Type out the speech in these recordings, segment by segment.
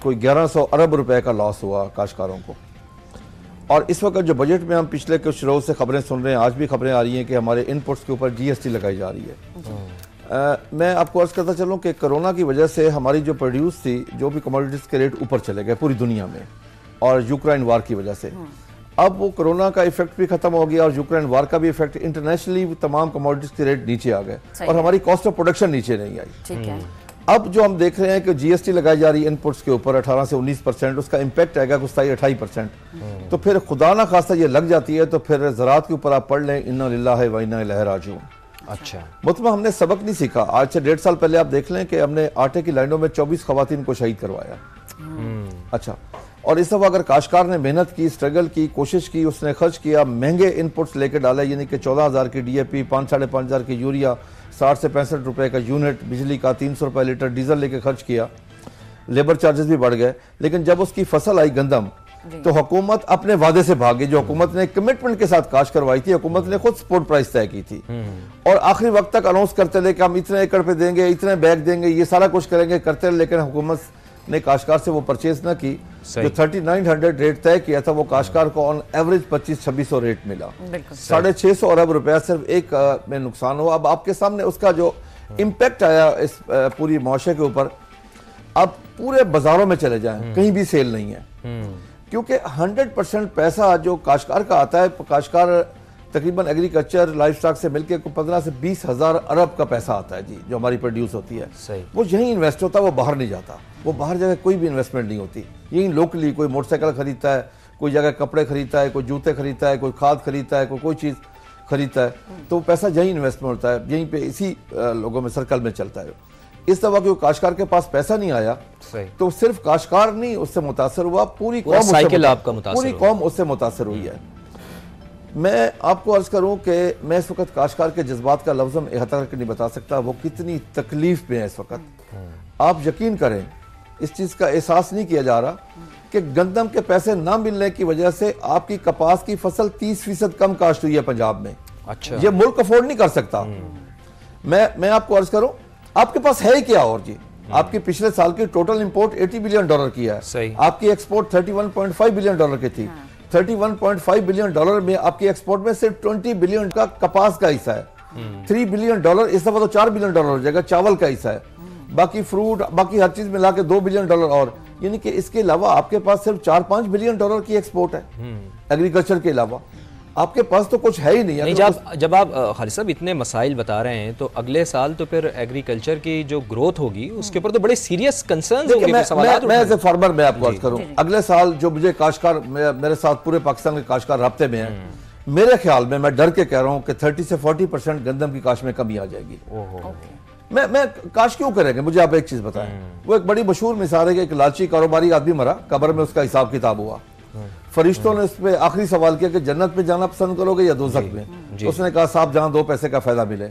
कोई 1100 अरब रुपए का लॉस हुआ काश्तकारों को। और इस वक्त जो बजट में हम पिछले कुछ रोज से खबरें सुन रहे हैं, आज भी खबरें आ रही हैं कि हमारे इनपुट्स के ऊपर GST लगाई जा रही है। मैं आपको अर्ज करता चलूँ कि कोरोना की वजह से हमारी जो प्रोड्यूस थी, जो भी कमोडिटीज़ के रेट ऊपर चले गए पूरी दुनिया में, और यूक्रेन वार की वजह से अब वो कोरोना का इफेक्ट भी खत्म हो गया और यूक्रेन वार का भी इफेक्ट, इंटरनेशनली तमाम कमोडिटीज़ के रेट नीचे आ गए और हमारी कॉस्ट ऑफ प्रोडक्शन नीचे नहीं आई। ठीक है। अब जो हम देख रहे हैं कि GST लगाई जा रही है इनपुट्स के ऊपर 18 से 19%, उसका इम्पैक्ट आएगा कुछ 28%। तो फिर खुदा ना खास्ता ये लग जाती है तो फिर ज़राअत के ऊपर आप पढ़ लें इन्ना लिल्लाहि व इन्ना इलैहि राजिऊन। अच्छा, मतलब हमने सबक नहीं सीखा। आज से 1.5 साल पहले आप देख लें कि हमने आटे की लाइनों में 24 खवातीन को शहीद करवाया। अच्छा, और इस दफा अगर काश्तकार ने मेहनत की, स्ट्रगल की, कोशिश की, उसने खर्च किया, महंगे इनपुट्स लेकर डाला, यानी कि 14,000 की DAP, 5-5.5 हज़ार की यूरिया, 60 से 65 रुपए का यूनिट, बिजली का 300 रुपए लीटर डीजल लेके खर्च किया, लेबर चार्जेस भी बढ़ गए। लेकिन जब उसकी फसल आई गंदम तो हुकूमत अपने वादे से भागी। जो हुकूमत ने कमिटमेंट के साथ काश्त करवाई थी, हुकूमत ने खुद सपोर्ट प्राइस तय की थी और आखिरी वक्त तक अनाउंस करते रहे कि हम इतने एकड़ पे देंगे, इतने बैग देंगे, ये सारा कुछ करेंगे, करते रहे। लेकिन हुकूमत ने काश्तकार से वो परचेज ना की। जो 3900 रेट तय किया था वो काश्तकार को ऑन एवरेज 2500-2600 रेट मिला। 650 अरब रुपया सिर्फ एक में नुकसान हुआ। अब आपके सामने उसका जो इम्पैक्ट आया इस पूरी मुआशरे के ऊपर, अब पूरे बाजारों में चले जाएं कहीं भी सेल नहीं है, क्योंकि 100% पैसा जो काश्तकार का आता है, काश्तकार तकरीबन एग्रीकल्चर लाइफ स्टॉक से मिलकर 15 से 20 हज़ार अरब का पैसा आता है जी, जो हमारी प्रोड्यूस होती है। वो यहीं इन्वेस्ट होता है, वो बाहर नहीं जाता। वो बाहर जगह कोई भी इन्वेस्टमेंट नहीं होती, यहीं लोकली कोई मोटरसाइकिल खरीदता है, कोई जगह कपड़े खरीदता है, कोई जूते खरीदता है, कोई खाद खरीदता है, कोई चीज़ खरीदता है, तो पैसा यहीं इन्वेस्टमेंट होता है, यहीं पे इसी लोगों में सर्कल में चलता है। इस दफा क्योंकि काश्तकार के पास पैसा नहीं आया तो सिर्फ काश्तकार नहीं उससे मुतासर हुआ, पूरी कौम उससे मुतासर हुई है। मैं आपको अर्ज करूं कि मैं इस वक्त काश्तकार के जज्बात का लफ्ज़ में अहता करके नहीं बता सकता, वो कितनी तकलीफ में है इस वक्त। आप यकीन करें, इस चीज़ का एहसास नहीं किया जा रहा कि गंदम के पैसे ना मिलने की वजह से आपकी कपास की फसल 30% कम काश्त हुई है पंजाब में। अच्छा, ये मुल्क अफोर्ड नहीं कर सकता। मैं आपको अर्ज करूं, आपके पास है ही क्या और जी? आपकी पिछले साल की टोटल इंपोर्ट $80 बिलियन की है, आपकी एक्सपोर्ट $31.5 बिलियन की थी। $31.5 बिलियन में आपकी एक्सपोर्ट में सिर्फ $20 बिलियन का कपास का हिस्सा है। $3 बिलियन इस दफा तो $4 बिलियन हो जाएगा, चावल का हिस्सा है। बाकी फ्रूट, बाकी हर चीज मिला के $2 बिलियन और, यानी कि इसके अलावा आपके पास सिर्फ $4-5 बिलियन की एक्सपोर्ट है एग्रीकल्चर के अलावा। आपके पास तो कुछ है ही नहीं। जब आप खालिद साहब इतने मसाइल बता रहे हैं तो अगले साल तो फिर एग्रीकल्चर की जो ग्रोथ होगी उसके ऊपर तो बड़े सीरियस कंसर्न्स होंगे। मैं एज ए फार्मर मैं आपको अर्ज करूं, अगले साल जो मुझे काश्तकार, मेरे साथ पूरे पाकिस्तान के काश्तकार राब्ते में हैं, मेरे ख्याल में, मैं डर के कह रहा हूं कि 30 से 40% गंदम की काश्त में कमी आ जाएगी। मैं काश क्यों करेंगे? मुझे आप एक चीज बताएं, वो एक बड़ी मशहूर मिसाल है कि एक लालची कारोबारी आदमी मरा, कब्र में उसका हिसाब किताब हुआ, फरिश्तों ने उस पर आखिरी सवाल किया कि जन्नत में जाना पसंद करोगे या दोज़ख में? तो उसने कहा साहब जहां 2 पैसे का फायदा मिले।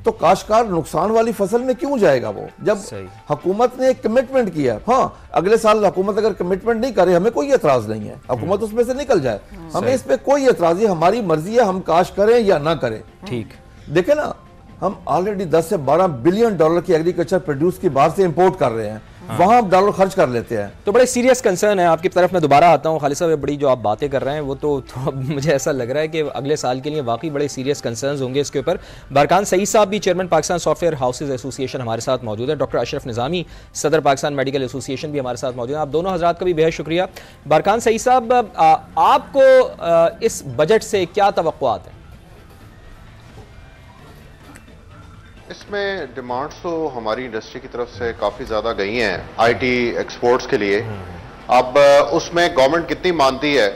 तो काश्तकार नुकसान वाली फसल में क्यों जाएगा वो, जब हुकूमत ने एक कमिटमेंट किया। हाँ, अगले साल हुकूमत अगर कमिटमेंट नहीं करे हमें कोई एतराज नहीं है, हुकूमत उसमें से निकल जाए, हमें इस पर कोई एतराज नहीं, हमारी मर्जी है हम काश्त करें या ना करें। ठीक, देखे ना, हम ऑलरेडी 10 से 12 बिलियन डॉलर की एग्रीकल्चर प्रोड्यूस की बाहर से इंपोर्ट कर रहे हैं, वहां डॉलर खर्च कर लेते हैं। तो बड़े सीरियस कंसर्न है आपकी तरफ। मैं दोबारा आता हूँ खालिद साहब, बड़ी जो आप बातें कर रहे हैं वो तो अब मुझे ऐसा लग रहा है कि अगले साल के लिए वाकई बड़े सीरियस कंसर्न्स होंगे इसके ऊपर। बारकान सईद साहब भी chairman Pakistan software houses association हमारे साथ मौजूद है, डॉक्टर अशरफ निज़ामी सदर पाकिस्तान मेडिकल एसोसिएशन भी हमारे साथ मौजूद है। आप दोनों हजरात का भी बेहद शुक्रिया। बारकान सईद साहब, आपको इस बजट से क्या तवक्कुआत है? इसमें डिमांड्स तो हमारी इंडस्ट्री की तरफ से काफ़ी ज़्यादा गई हैं आईटी एक्सपोर्ट्स के लिए। अब उसमें गवर्नमेंट कितनी मानती है?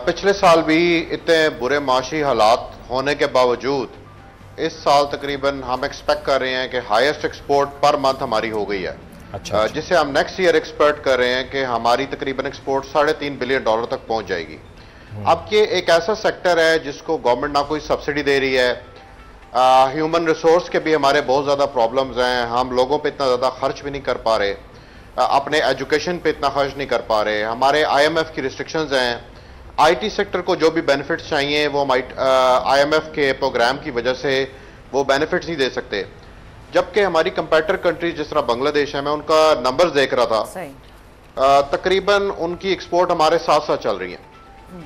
पिछले साल भी इतने बुरे माशी हालात होने के बावजूद इस साल तकरीबन हम एक्सपेक्ट कर रहे हैं कि हाईएस्ट एक्सपोर्ट पर मंथ हमारी हो गई है। अच्छा, जिसे हम नेक्स्ट ईयर एक्सपेक्ट कर रहे हैं कि हमारी तकरीबन एक्सपोर्ट $3.5 बिलियन तक पहुंच जाएगी। अब ये एक ऐसा सेक्टर है जिसको गवर्नमेंट ना कोई सब्सिडी दे रही है, ह्यूमन रिसोर्स के भी हमारे बहुत ज़्यादा प्रॉब्लम्स हैं, हम लोगों पे इतना ज़्यादा खर्च भी नहीं कर पा रहे, अपने एजुकेशन पे इतना खर्च नहीं कर पा रहे, हमारे IMF की रिस्ट्रिक्शंस हैं, आईटी सेक्टर को जो भी बेनिफिट्स चाहिए वो हम IMF के प्रोग्राम की वजह से वो बेनिफिट्स नहीं दे सकते। जबकि हमारी कंपेटिटर कंट्रीज जिस तरह बांग्लादेश है, मैं उनका नंबर्स देख रहा था, तकरीबन उनकी एक्सपोर्ट हमारे साथ साथ चल रही है।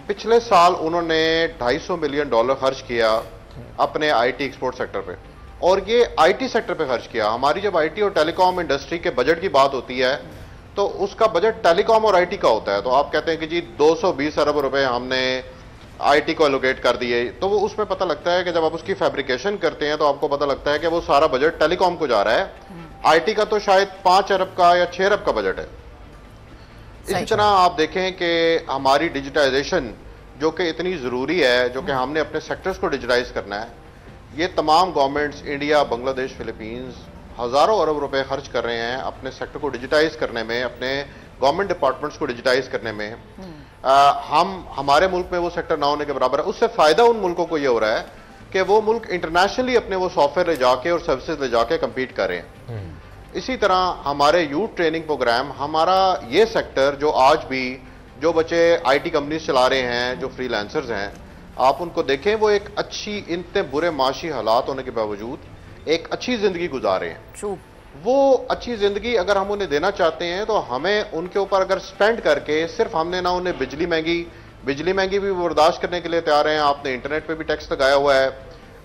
पिछले साल उन्होंने $250 मिलियन खर्च किया अपने आईटी एक्सपोर्ट सेक्टर पे, और ये आईटी सेक्टर पे खर्च किया। हमारी जब आईटी और टेलीकॉम इंडस्ट्री के बजट की बात होती है तो उसका बजट टेलीकॉम और आईटी का होता है, तो आप कहते हैं कि जी 220 अरब रुपए हमने आईटी को एलोकेट कर दिए, तो वो उसमें पता लगता है कि जब आप उसकी फैब्रिकेशन करते हैं तो आपको पता लगता है कि वो सारा बजट टेलीकॉम को जा रहा है। आईटी का तो शायद 5 अरब का या 6 अरब का बजट है। इसी तरह आप देखें कि हमारी डिजिटाइजेशन जो कि इतनी ज़रूरी है, जो कि हमने अपने सेक्टर्स को डिजिटाइज करना है, ये तमाम गवर्नमेंट्स इंडिया, बांग्लादेश, फिलीपींस हज़ारों अरब रुपए खर्च कर रहे हैं अपने सेक्टर को डिजिटाइज करने में, अपने गवर्नमेंट डिपार्टमेंट्स को डिजिटाइज करने में। हमारे मुल्क में वो सेक्टर ना होने के बराबर है। उससे फ़ायदा उन मुल्कों को ये हो रहा है कि वो मुल्क इंटरनेशनली अपने वो सॉफ्टवेयर ले जाके और सर्विसेज ले जाके कम्पीट कर रहे हैं। इसी तरह हमारे यूथ ट्रेनिंग प्रोग्राम, हमारा ये सेक्टर जो आज भी जो बच्चे आईटी कंपनीज चला रहे हैं, जो फ्रीलांसर्स हैं, आप उनको देखें, वो एक अच्छी, इतने बुरे माशी हालात होने के बावजूद एक अच्छी जिंदगी गुजार रहे हैं। वो अच्छी जिंदगी अगर हम उन्हें देना चाहते हैं तो हमें उनके ऊपर अगर स्पेंड करके, सिर्फ हमने ना उन्हें बिजली महंगी भी बर्दाश्त करने के लिए तैयार हैं। आपने इंटरनेट पे भी टैक्स लगाया हुआ है,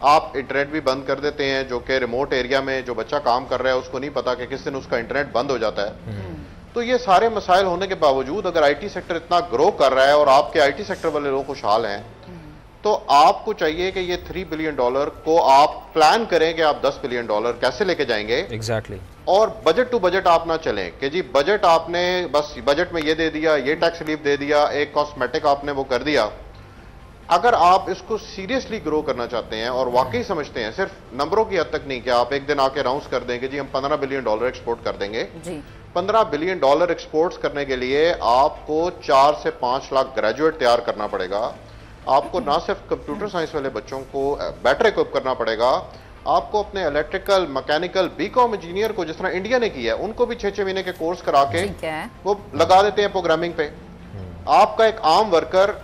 आप इंटरनेट भी बंद कर देते हैं, जो कि रिमोट एरिया में जो बच्चा काम कर रहा है उसको नहीं पता कि किस दिन उसका इंटरनेट बंद हो जाता है। तो ये सारे मसाइल होने के बावजूद अगर आईटी सेक्टर इतना ग्रो कर रहा है और आपके आईटी सेक्टर वाले लोग खुशहाल हैं, तो आपको चाहिए कि ये $3 बिलियन को आप प्लान करें कि आप $10 बिलियन कैसे लेके जाएंगे। एग्जैक्टली। और बजट टू बजट आप ना चलें कि जी बजट आपने बस बजट में ये दे दिया, ये टैक्स रिलीफ दे दिया, एक कॉस्मेटिक आपने वो कर दिया। अगर आप इसको सीरियसली ग्रो करना चाहते हैं और वाकई समझते हैं, सिर्फ नंबरों की हद तक नहीं कि आप एक दिन आके अनाउंस कर दें कि जी हम $15 बिलियन एक्सपोर्ट कर देंगे। $15 बिलियन एक्सपोर्ट्स करने के लिए आपको 4 से 5 लाख ग्रेजुएट तैयार करना पड़ेगा। आपको ना सिर्फ कंप्यूटर साइंस वाले बच्चों को बेटर इक्विप करना पड़ेगा, आपको अपने इलेक्ट्रिकल, मैकेनिकल, बीकॉम इंजीनियर को, जिस तरह इंडिया ने किया है, उनको भी 6-6 महीने के कोर्स करा के वो लगा देते हैं प्रोग्रामिंग पे। आपका एक आम वर्कर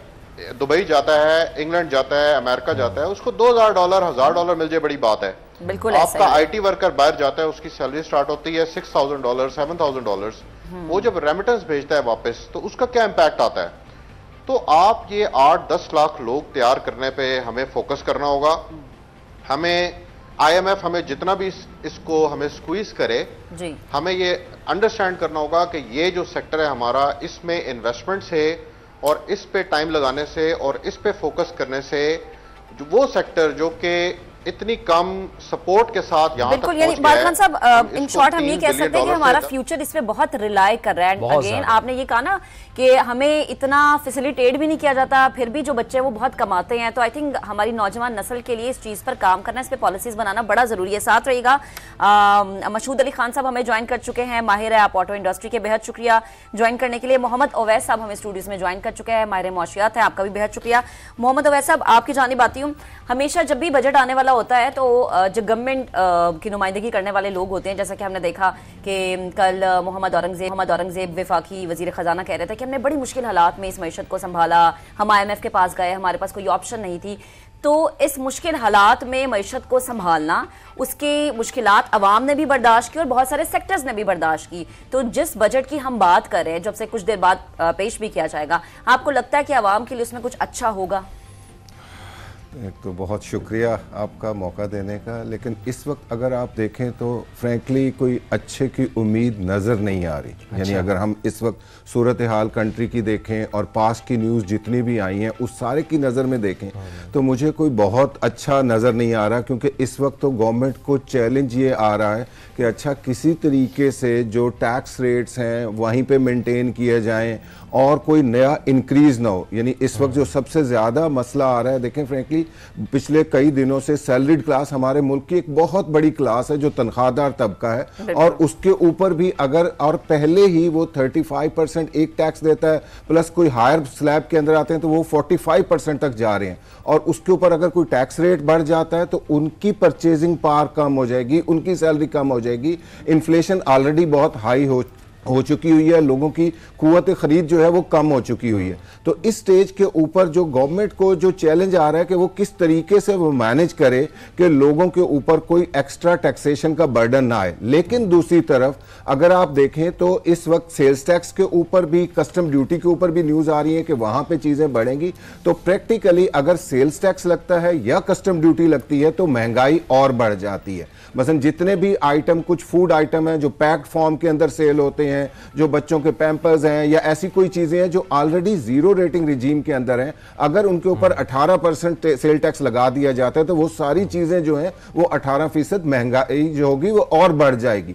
दुबई जाता है, इंग्लैंड जाता है, अमेरिका जाता है, उसको $2,000, $1,000 मिल जाए, बड़ी बात है। बिल्कुल। आपका आईटी वर्कर बाहर जाता है, उसकी सैलरी स्टार्ट होती है $6,000, $7,000। वो जब रेमिटेंस भेजता है वापस, तो उसका क्या इम्पैक्ट आता है। तो आप ये 8-10 लाख लोग तैयार करने पे हमें फोकस करना होगा। हमें IMF हमें जितना भी इसको हमें स्क्वीज करे जी, हमें ये अंडरस्टैंड करना होगा कि ये जो सेक्टर है हमारा, इसमें इन्वेस्टमेंट से और इस पे टाइम लगाने से और इस पे फोकस करने से वो सेक्टर जो कि इतनी कम सपोर्ट के साथ यहाँ तक यानी बादखान साहब, इन शॉर्ट हम ये कह सकते हैं कि हमारा फ्यूचर इस पे बहुत रिलाई कर रहा है। अगेन आपने ये कहा ना कि हमें इतना फैसिलिटेट भी नहीं किया जाता, फिर भी जो बच्चे हैं वो बहुत कमाते हैं। तो आई थिंक हमारी नौजवान नस्ल के लिए इस चीज़ पर काम करना, इस पर पॉलिसीज बनाना बड़ा ज़रूरी है। साथ रहेगा मशहूद अली खान साहब हमें ज्वाइन कर चुके हैं, माहिर है आप ऑटो इंडस्ट्री के, बेहद शुक्रिया ज्वाइन करने के लिए। मोहम्मद अवैस साहब हमें स्टूडियोज में ज्वाइन कर चुके हैं, माहिर मौशियात है, आपका भी बेहद शुक्रिया। मोहम्मद अवैस साहब, आपकी जानिब आती हूँ। हमेशा जब भी बजट आने वाला होता है तो जो गवर्नमेंट की नुमाइंदगी करने वाले लोग होते हैं, जैसा कि हमने देखा कि कल मोहम्मद औरंगजेब वफाकी वजीर खजाना कह रहे थे कि हमने बड़ी मुश्किल हालात में इस मईशत को संभाला, हम IMF के पास गए, हमारे पास कोई ऑप्शन नहीं थी। तो इस मुश्किल हालात में मईशत को संभालना, उसकी मुश्किलात अवाम ने भी बर्दाश्त की और बहुत सारे सेक्टर्स ने भी बर्दाश्त की। तो जिस बजट की हम बात कर रहे हैं, जब से कुछ देर बाद पेश भी किया जाएगा, आपको लगता है कि अवाम के लिए उसमें कुछ अच्छा होगा? एक तो बहुत शुक्रिया आपका मौका देने का, लेकिन इस वक्त अगर आप देखें तो फ्रैंकली कोई अच्छे की उम्मीद नज़र नहीं आ रही। यानी अगर हम इस वक्त सूरत हाल कंट्री की देखें और पास की न्यूज़ जितनी भी आई हैं उस सारे की नज़र में देखें तो मुझे कोई बहुत अच्छा नज़र नहीं आ रहा, क्योंकि इस वक्त तो गवर्नमेंट को चैलेंज ये आ रहा है कि अच्छा किसी तरीके से जो टैक्स रेट्स हैं वहीं पे मेंटेन किए जाएं और कोई नया इंक्रीज ना हो। यानी इस वक्त जो सबसे ज़्यादा मसला आ रहा है, देखें फ्रैंकली पिछले कई दिनों से सैलरीड क्लास हमारे मुल्क की एक बहुत बड़ी क्लास है जो तनख्वाहदार तबका है, और उसके ऊपर भी अगर और पहले ही वो 35% एक टैक्स देता है, प्लस कोई हायर स्लैब के अंदर आते हैं तो वो 45% तक जा रहे हैं, और उसके ऊपर अगर कोई टैक्स रेट बढ़ जाता है तो उनकी परचेजिंग पावर कम हो जाएगी, उनकी सैलरी कम हो जाएगी। इन्फ्लेशन ऑलरेडी बहुत हाई हो चुकी हुई है, लोगों की कुव्वत खरीद जो है वो कम हो चुकी हुई है। तो इस स्टेज के ऊपर जो गवर्नमेंट को जो चैलेंज आ रहा है कि वो किस तरीके से वो मैनेज करे कि लोगों के ऊपर कोई एक्स्ट्रा टैक्सेशन का बर्डन ना आए। लेकिन दूसरी तरफ अगर आप देखें तो इस वक्त सेल्स टैक्स के ऊपर भी, कस्टम ड्यूटी के ऊपर भी न्यूज आ रही है कि वहां पे चीजें बढ़ेंगी। तो प्रैक्टिकली अगर सेल्स टैक्स लगता है या कस्टम ड्यूटी लगती है तो महंगाई और बढ़ जाती है। मसलन जितने भी आइटम, कुछ फूड आइटम हैं जो पैक्ड फॉर्म के अंदर सेल होते हैं, जो बच्चों के पैम्पर्स हैं या ऐसी कोई चीजें हैं जो ऑलरेडी जीरो रेटिंग रिजीम के अंदर हैं, अगर उनके ऊपर 18% सेल टैक्स लगा दिया जाता है तो वो सारी चीजें जो हैं वो 18% महंगाई जो होगी वो और बढ़ जाएगी।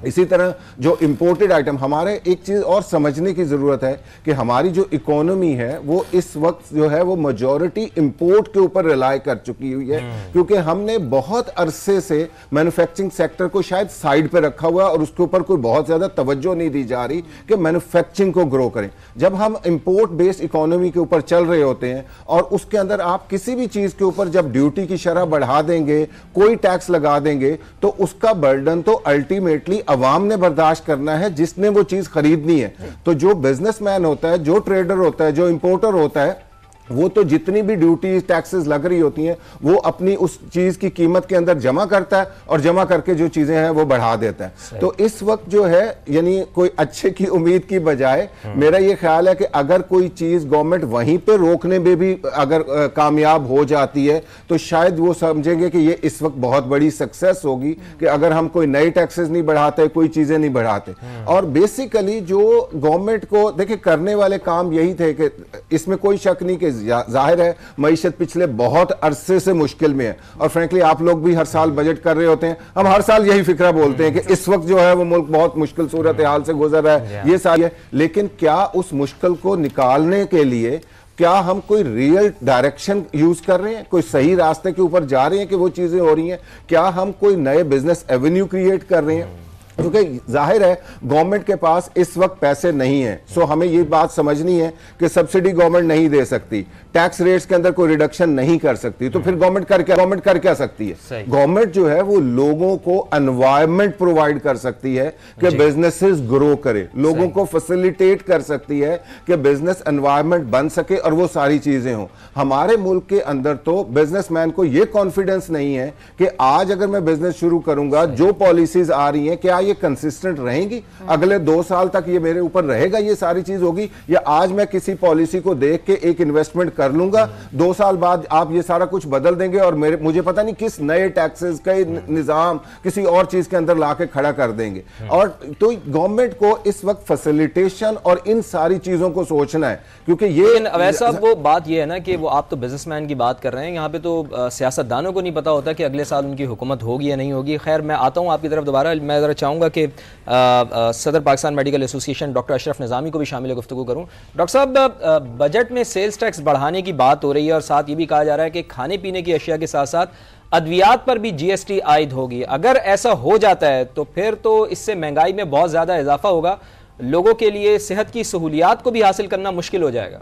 इसी तरह जो इंपोर्टेड आइटम, हमारे एक चीज और समझने की जरूरत है कि हमारी जो इकोनॉमी है वो इस वक्त जो है वो मेजॉरिटी इंपोर्ट के ऊपर रिलाय कर चुकी हुई है, क्योंकि हमने बहुत अरसे से मैन्युफैक्चरिंग सेक्टर को शायद साइड पे रखा हुआ है और उसके ऊपर कोई बहुत ज्यादा तवज्जो नहीं दी जा रही कि मैन्युफैक्चरिंग को ग्रो करें। जब हम इंपोर्ट बेस्ड इकोनॉमी के ऊपर चल रहे होते हैं और उसके अंदर आप किसी भी चीज के ऊपर जब ड्यूटी की शरह बढ़ा देंगे, कोई टैक्स लगा देंगे, तो उसका बर्डन तो अल्टीमेटली अवाम ने बर्दाश्त करना है जिसने वो चीज खरीदनी है। तो जो बिजनेसमैन होता है, जो ट्रेडर होता है, जो इंपोर्टर होता है, वो तो जितनी भी ड्यूटी टैक्सेस लग रही होती हैं वो अपनी उस चीज की कीमत के अंदर जमा करता है और जमा करके जो चीजें हैं वो बढ़ा देता है। तो इस वक्त जो है यानी कोई अच्छे की उम्मीद की बजाय मेरा ये ख्याल है कि अगर कोई चीज गवर्नमेंट वहीं पे रोकने में भी अगर कामयाब हो जाती है तो शायद वो समझेंगे कि ये इस वक्त बहुत बड़ी सक्सेस होगी कि अगर हम कोई नए टैक्सेस नहीं बढ़ाते, कोई चीजें नहीं बढ़ाते। और बेसिकली जो गवर्नमेंट को देखिए करने वाले काम यही थे कि इसमें कोई शक नहीं कि जाहिर है मईशत पिछले बहुत अरसे से मुश्किल में है और फ्रैंकली आप लोग भी हर साल बजट कर रहे होते हैं, हम हर साल यही फिक्रा बोलते हैं कि इस वक्त जो है वो मुल्क बहुत मुश्किल सूरत हाल से गुजर रहा है, ये सारी है। लेकिन क्या उस मुश्किल को निकालने के लिए क्या हम कोई रियल डायरेक्शन यूज कर रहे हैं, कोई सही रास्ते के ऊपर जा रहे हैं कि वो चीजें हो रही हैं? क्या हम कोई नए बिजनेस एवेन्यू क्रिएट कर रहे हैं? क्योंकि जाहिर है गवर्नमेंट के पास इस वक्त पैसे नहीं है, सो हमें ये बात समझनी है कि सब्सिडी गवर्नमेंट नहीं दे सकती, टैक्स रेट्स के अंदर कोई रिडक्शन नहीं कर सकती, तो फिर गवर्नमेंट कर क्या सकती है? गवर्नमेंट जो है वो लोगों को एनवायरनमेंट प्रोवाइड कर सकती है कि बिजनेसेस ग्रो करे, लोगों को फैसिलिटेट कर सकती है कि बिजनेस एनवायरनमेंट बन सके और वो सारी चीजें हों। हमारे मुल्क के अंदर तो बिजनेसमैन को ये कॉन्फिडेंस नहीं है कि आज अगर मैं बिजनेस शुरू करूंगा, जो पॉलिसीज आ रही हैं क्या ये कंसिस्टेंट रहेंगी, अगले 2 साल तक ये मेरे ऊपर रहेगा, ये सारी चीज होगी, या आज मैं किसी पॉलिसी को देख के एक इन्वेस्टमेंट कर लूंगा, 2 साल बाद आप ये सारा कुछ बदल देंगे और मुझे पता नहीं किस नए टैक्सेस का निजाम किसी और चीज के अंदर लाके खड़ा कर देंगे। और तो गवर्नमेंट को इस वक्त फैसिलिटेशन और इन सारी चीजों को सोचना है, क्योंकि ये वैसा वो बात ये है ना कि वो आप तो बिजनेसमैन की बात कर रहे हैं, यहाँ पे तो सियासतदानों को नहीं पता होता कि अगले साल उनकी हुकूमत होगी या नहीं होगी। खैर मैं आता हूँ आपकी तरफ दोबारा, मैं जरा चाहूँगा कि सदर Pakistan medical association doctor Ashraf Nizami को भी शामिल गुफ्तगू करूं। डॉक्टर साहब, बजट में सेल्स टैक्स बढ़ाने की बात हो रही है और साथ ये भी कहा जा रहा है कि खाने पीने की अशिया के साथ साथ अद्वियात पर भी जीएसटी आयद होगी। अगर ऐसा हो जाता है तो फिर तो इससे महंगाई में बहुत ज़्यादा इजाफा होगा, लोगों के लिए सेहत की सहूलियात को भी हासिल करना मुश्किल हो जाएगा।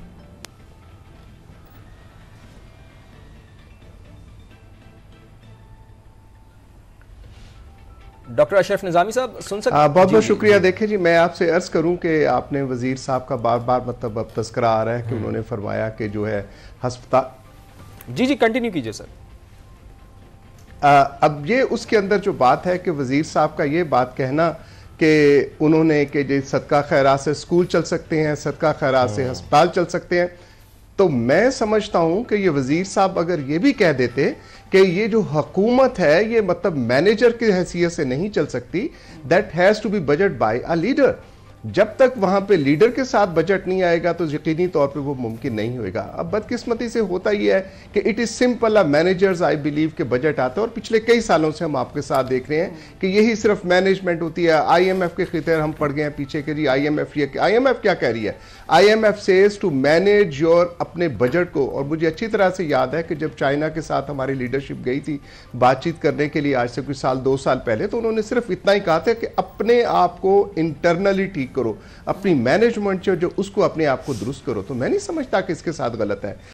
डॉक्टर अशरफ निज़ामी साहब सुन सकते हैं? बहुत बहुत शुक्रिया। देखिए जी, मैं आपसे अर्ज करूं कि आपने वजीर साहब का बार बार मतलब अब तस्करा आ रहा है कि उन्होंने फरमाया कि जो है हस्पताल। जी कंटिन्यू कीजिए सर। अब ये उसके अंदर जो बात है कि वजीर साहब का ये बात कहना कि उन्होंने कि जो सदका खैरात से स्कूल चल सकते हैं, सदका खैरात से हस्पताल चल सकते हैं, तो मैं समझता हूं कि ये वजीर साहब अगर ये भी कह देते कि ये जो हुकूमत है ये मतलब मैनेजर की हैसियत से नहीं चल सकती, that has to be budget by a leader. जब तक वहां पे लीडर के साथ बजट नहीं आएगा तो यकीनी तौर पे वो मुमकिन नहीं होएगा। अब बदकिस्मती से होता ही है कि it is simple, managers I believe के बजट आता है और पिछले कई सालों से हम आपके साथ देख रहे हैं कि यही सिर्फ मैनेजमेंट होती है। IMF के खितर हम पढ़ गए हैं पीछे के जी, IMF क्या कह रही है? IMF says to manage your अपने बजट को। और मुझे अच्छी तरह से याद है कि जब चाइना के साथ हमारी लीडरशिप गई थी बातचीत करने के लिए आज से कुछ साल 2 साल पहले, तो उन्होंने सिर्फ इतना ही कहा था कि अपने आप को इंटरनली ठीक करो, अपनी मैनेजमेंट जो उसको अपने आप को दुरुस्त करो। तो मैं नहीं समझता कि इसके साथ गलत है।